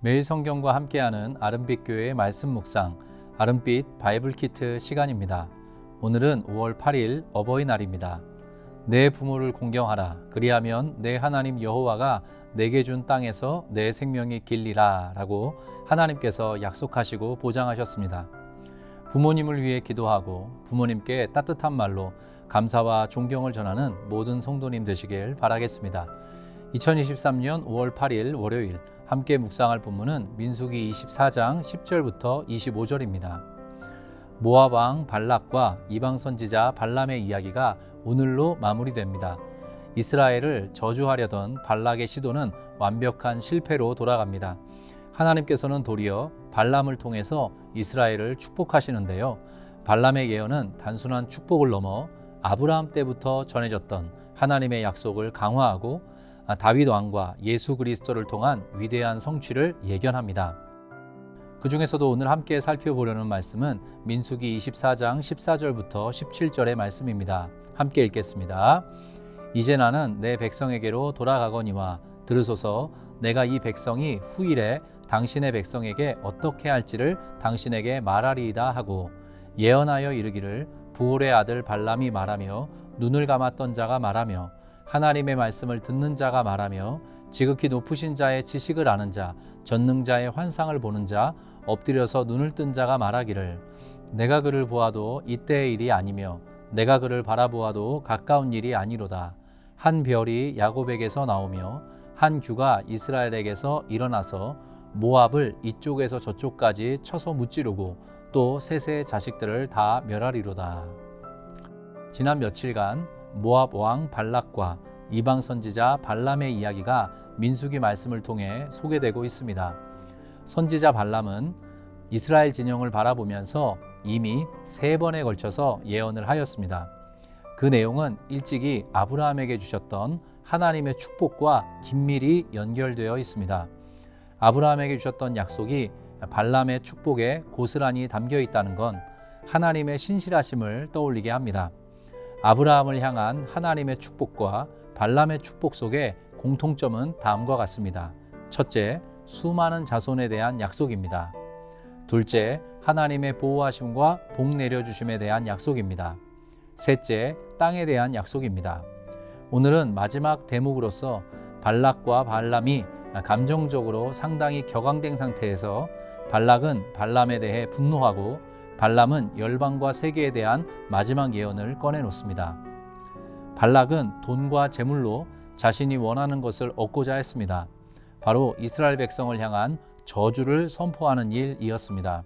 매일 성경과 함께하는 아름빛 교회의 말씀 묵상, 아름빛 바이블 키트 시간입니다. 오늘은 5월 8일 어버이날입니다. 내 부모를 공경하라. 그리하면 내 하나님 여호와가 내게 준 땅에서 내 생명이 길리라 라고 하나님께서 약속하시고 보장하셨습니다. 부모님을 위해 기도하고 부모님께 따뜻한 말로 감사와 존경을 전하는 모든 성도님 되시길 바라겠습니다. 2023년 5월 8일 월요일 함께 묵상할 본문은 민수기 24장 10절부터 25절입니다. 모압 왕 발락과 이방 선지자 발람의 이야기가 오늘로 마무리됩니다. 이스라엘을 저주하려던 발락의 시도는 완벽한 실패로 돌아갑니다. 하나님께서는 도리어 발람을 통해서 이스라엘을 축복하시는데요. 발람의 예언은 단순한 축복을 넘어 아브라함 때부터 전해졌던 하나님의 약속을 강화하고 다윗 왕과 예수 그리스도를 통한 위대한 성취를 예견합니다. 그 중에서도 오늘 함께 살펴보려는 말씀은 민수기 24장 14절부터 17절의 말씀입니다. 함께 읽겠습니다. 이제 나는 내 백성에게로 돌아가거니와 들으소서. 내가 이 백성이 후일에 당신의 백성에게 어떻게 할지를 당신에게 말하리이다 하고 예언하여 이르기를 부올의 아들 발람이 말하며 눈을 감았던 자가 말하며 하나님의 말씀을 듣는 자가 말하며 지극히 높으신 자의 지식을 아는 자, 전능자의 환상을 보는 자, 엎드려서 눈을 뜬 자가 말하기를 내가 그를 보아도 이때의 일이 아니며 내가 그를 바라보아도 가까운 일이 아니로다. 한 별이 야곱에게서 나오며 한 규가 이스라엘에게서 일어나서 모압을 이쪽에서 저쪽까지 쳐서 무찌르고 또 셋의 자식들을 다 멸하리로다. 지난 며칠간 모압 왕 발락과 이방 선지자 발람의 이야기가 민수기 말씀을 통해 소개되고 있습니다. 선지자 발람은 이스라엘 진영을 바라보면서 이미 3번에 걸쳐서 예언을 하였습니다. 그 내용은 일찍이 아브라함에게 주셨던 하나님의 축복과 긴밀히 연결되어 있습니다. 아브라함에게 주셨던 약속이 발람의 축복에 고스란히 담겨 있다는 건 하나님의 신실하심을 떠올리게 합니다. 아브라함을 향한 하나님의 축복과 발람의 축복 속에 공통점은 다음과 같습니다. 첫째, 수많은 자손에 대한 약속입니다. 둘째, 하나님의 보호하심과 복 내려주심에 대한 약속입니다. 셋째, 땅에 대한 약속입니다. 오늘은 마지막 대목으로서 발락과 발람이 감정적으로 상당히 격앙된 상태에서 발락은 발람에 대해 분노하고 발람은 열방과 세계에 대한 마지막 예언을 꺼내놓습니다. 발락은 돈과 재물로 자신이 원하는 것을 얻고자 했습니다. 바로 이스라엘 백성을 향한 저주를 선포하는 일이었습니다.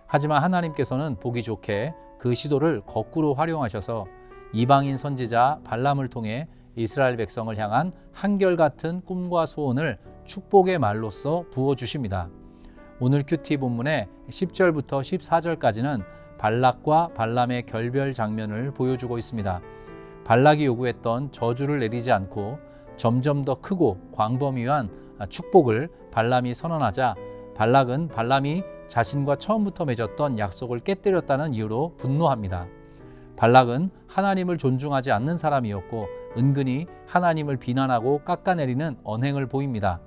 하지만 하나님께서는 보기 좋게 그 시도를 거꾸로 활용하셔서 이방인 선지자 발람을 통해 이스라엘 백성을 향한 한결같은 꿈과 소원을 축복의 말로써 부어주십니다. 오늘 큐티 본문의 10절부터 14절까지는 발락과 발람의 결별 장면을 보여주고 있습니다. 발락이 요구했던 저주를 내리지 않고 점점 더 크고 광범위한 축복을 발람이 선언하자 발락은 발람이 자신과 처음부터 맺었던 약속을 깨뜨렸다는 이유로 분노합니다. 발락은 하나님을 존중하지 않는 사람이었고 은근히 하나님을 비난하고 깎아내리는 언행을 보입니다.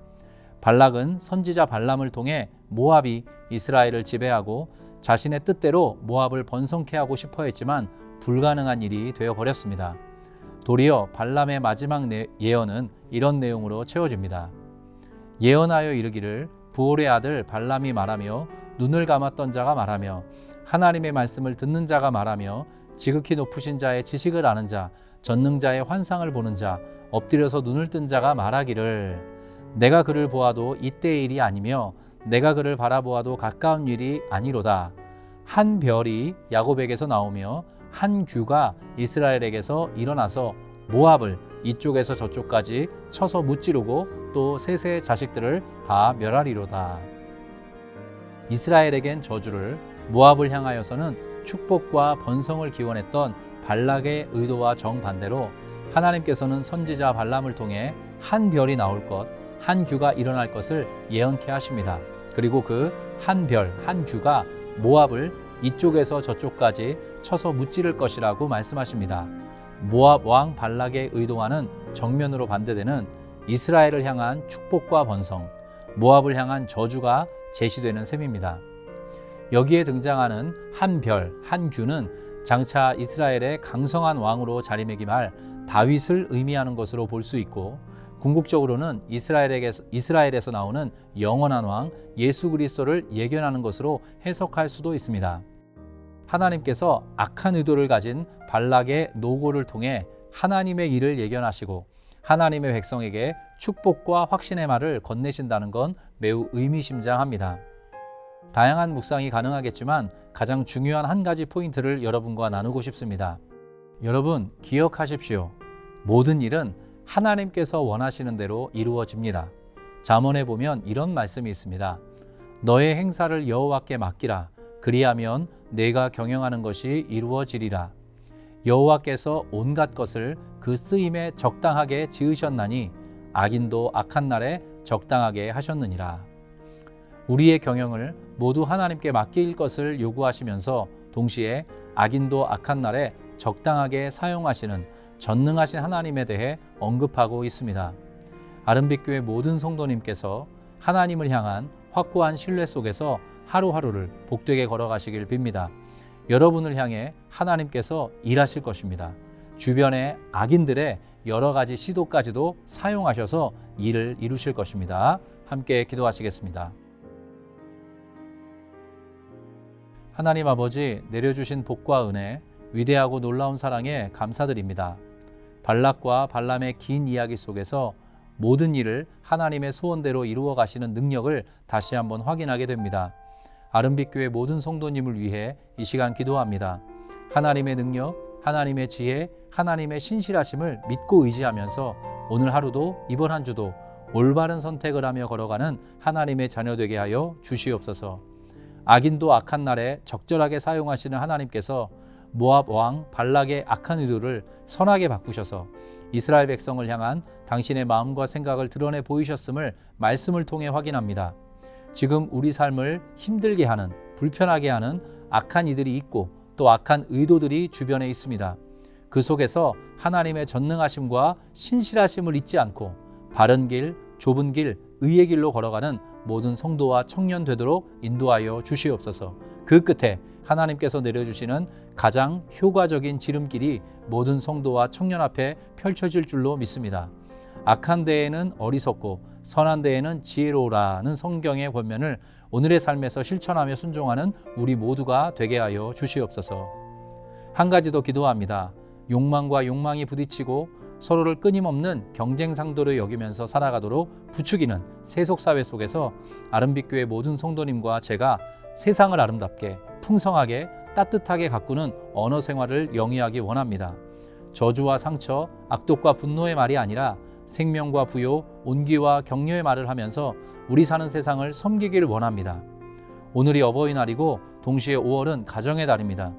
발락은 선지자 발람을 통해 모압이 이스라엘을 지배하고 자신의 뜻대로 모압을 번성케 하고 싶어 했지만 불가능한 일이 되어버렸습니다. 도리어 발람의 마지막 예언은 이런 내용으로 채워집니다. 예언하여 이르기를 부올의 아들 발람이 말하며 눈을 감았던 자가 말하며 하나님의 말씀을 듣는 자가 말하며 지극히 높으신 자의 지식을 아는 자, 전능자의 환상을 보는 자, 엎드려서 눈을 뜬 자가 말하기를 내가 그를 보아도 이때의 일이 아니며 내가 그를 바라보아도 가까운 일이 아니로다. 한 별이 야곱에게서 나오며 한 규가 이스라엘에게서 일어나서 모압을 이쪽에서 저쪽까지 쳐서 무찌르고 또 셋의 자식들을 다 멸하리로다. 이스라엘에겐 저주를, 모압을 향하여서는 축복과 번성을 기원했던 발락의 의도와 정반대로 하나님께서는 선지자 발람을 통해 한 별이 나올 것, 한 규가 일어날 것을 예언케 하십니다. 그리고 그 한 별, 한 규가 모압을 이쪽에서 저쪽까지 쳐서 무찌를 것이라고 말씀하십니다. 모압 왕 발락의 의도와는 정면으로 반대되는 이스라엘을 향한 축복과 번성, 모압을 향한 저주가 제시되는 셈입니다. 여기에 등장하는 한 별, 한 규는 장차 이스라엘의 강성한 왕으로 자리매김할 다윗을 의미하는 것으로 볼 수 있고, 궁극적으로는 이스라엘에서 나오는 영원한 왕 예수 그리스도를 예견하는 것으로 해석할 수도 있습니다. 하나님께서 악한 의도를 가진 발락의 노고를 통해 하나님의 일을 예견하시고 하나님의 백성에게 축복과 확신의 말을 건네신다는 건 매우 의미심장합니다. 다양한 묵상이 가능하겠지만 가장 중요한 한 가지 포인트를 여러분과 나누고 싶습니다. 여러분 기억하십시오. 모든 일은 하나님께서 원하시는 대로 이루어집니다. 잠언에 보면 이런 말씀이 있습니다. 너의 행사를 여호와께 맡기라. 그리하면 내가 경영하는 것이 이루어지리라. 여호와께서 온갖 것을 그 쓰임에 적당하게 지으셨나니 악인도 악한 날에 적당하게 하셨느니라. 우리의 경영을 모두 하나님께 맡길 것을 요구하시면서 동시에 악인도 악한 날에 적당하게 사용하시는 전능하신 하나님에 대해 언급하고 있습니다. 아름빛교회 모든 성도님께서 하나님을 향한 확고한 신뢰 속에서 하루하루를 복되게 걸어가시길 빕니다. 여러분을 향해 하나님께서 일하실 것입니다. 주변의 악인들의 여러 가지 시도까지도 사용하셔서 일을 이루실 것입니다. 함께 기도하시겠습니다. 하나님 아버지, 내려주신 복과 은혜, 위대하고 놀라운 사랑에 감사드립니다. 발락과 발람의 긴 이야기 속에서 모든 일을 하나님의 소원대로 이루어 가시는 능력을 다시 한번 확인하게 됩니다. 아름빛교회 모든 성도님을 위해 이 시간 기도합니다. 하나님의 능력, 하나님의 지혜, 하나님의 신실하심을 믿고 의지하면서 오늘 하루도 이번 한 주도 올바른 선택을 하며 걸어가는 하나님의 자녀 되게 하여 주시옵소서. 악인도 악한 날에 적절하게 사용하시는 하나님께서 모압 왕 발락의 악한 의도를 선하게 바꾸셔서 이스라엘 백성을 향한 당신의 마음과 생각을 드러내 보이셨음을 말씀을 통해 확인합니다. 지금 우리 삶을 힘들게 하는, 불편하게 하는 악한 이들이 있고 또 악한 의도들이 주변에 있습니다. 그 속에서 하나님의 전능하심과 신실하심을 잊지 않고 바른 길, 좁은 길, 의의 길로 걸어가는 모든 성도와 청년 되도록 인도하여 주시옵소서. 그 끝에 하나님께서 내려주시는 가장 효과적인 지름길이 모든 성도와 청년 앞에 펼쳐질 줄로 믿습니다. 악한 데에는 어리석고 선한 데에는 지혜로우라는 성경의 권면을 오늘의 삶에서 실천하며 순종하는 우리 모두가 되게 하여 주시옵소서. 한 가지 더 기도합니다. 욕망과 욕망이 부딪히고 서로를 끊임없는 경쟁 상도로 여기면서 살아가도록 부추기는 세속사회 속에서 아름빛교회 모든 성도님과 제가 세상을 아름답게 풍성하게 따뜻하게 가꾸는 언어 생활을 영위하기 원합니다. 저주와 상처, 악독과 분노의 말이 아니라 생명과 부요, 온기와 격려의 말을 하면서 우리 사는 세상을 섬기기를 원합니다. 오늘이 어버이날이고 동시에 5월은 가정의 달입니다.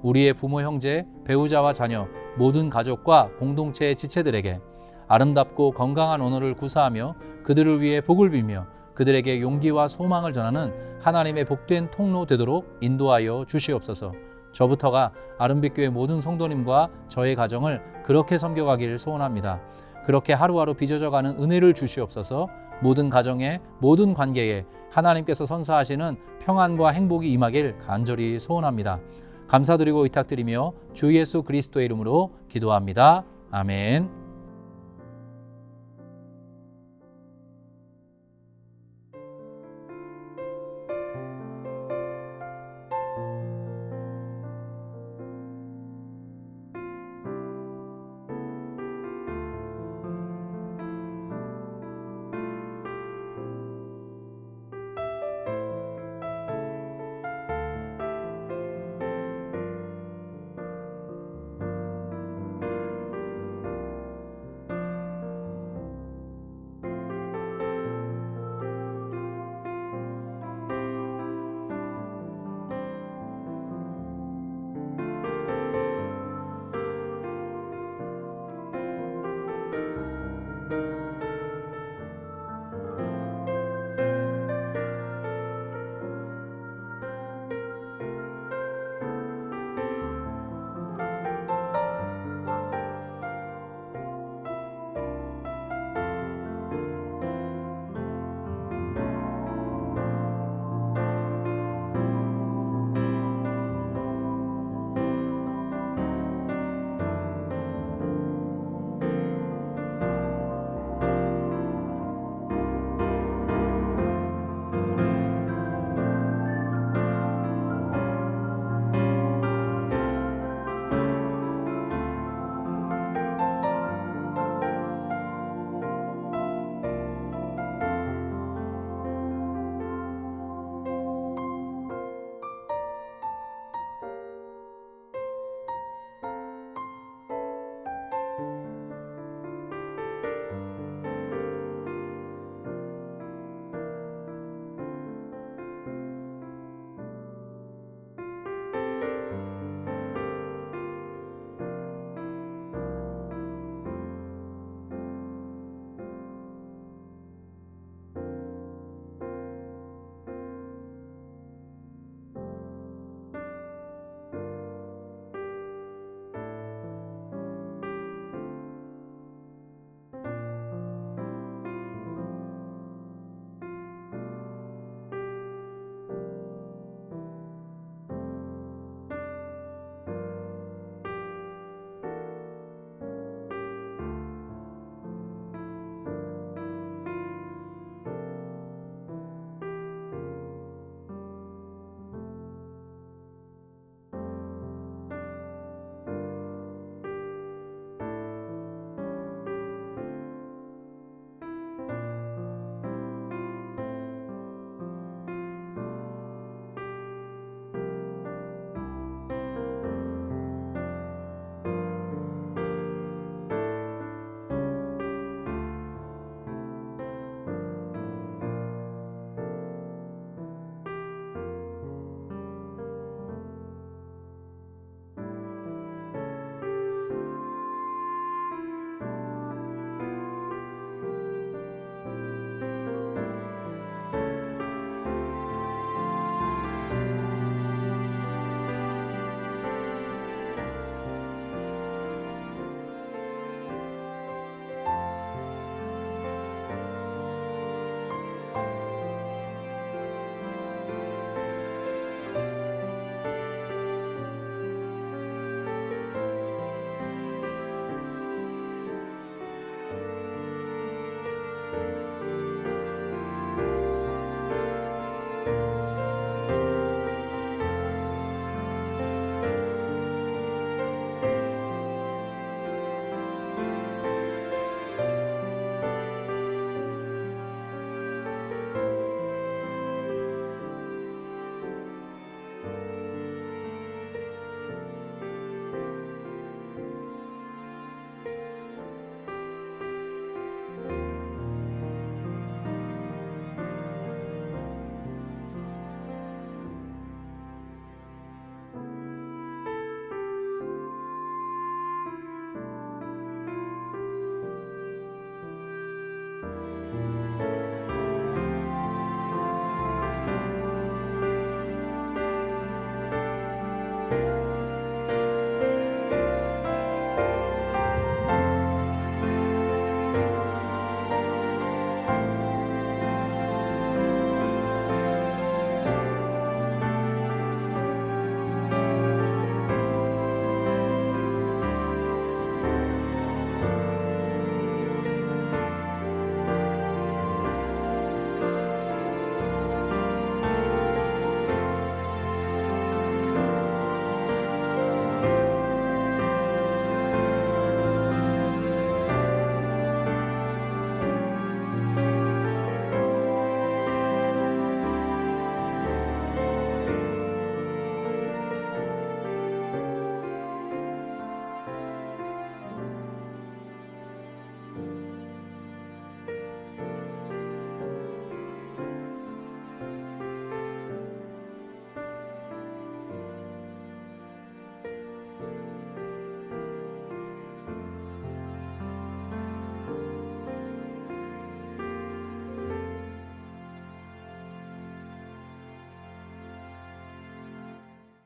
우리의 부모, 형제, 배우자와 자녀, 모든 가족과 공동체의 지체들에게 아름답고 건강한 언어를 구사하며 그들을 위해 복을 빌며 그들에게 용기와 소망을 전하는 하나님의 복된 통로 되도록 인도하여 주시옵소서. 저부터가 아름빛교회 모든 성도님과 저의 가정을 그렇게 섬겨가기를 소원합니다. 그렇게 하루하루 빚어져가는 은혜를 주시옵소서. 모든 가정에, 모든 관계에 하나님께서 선사하시는 평안과 행복이 임하길 간절히 소원합니다. 감사드리고 의탁드리며 주 예수 그리스도의 이름으로 기도합니다. 아멘.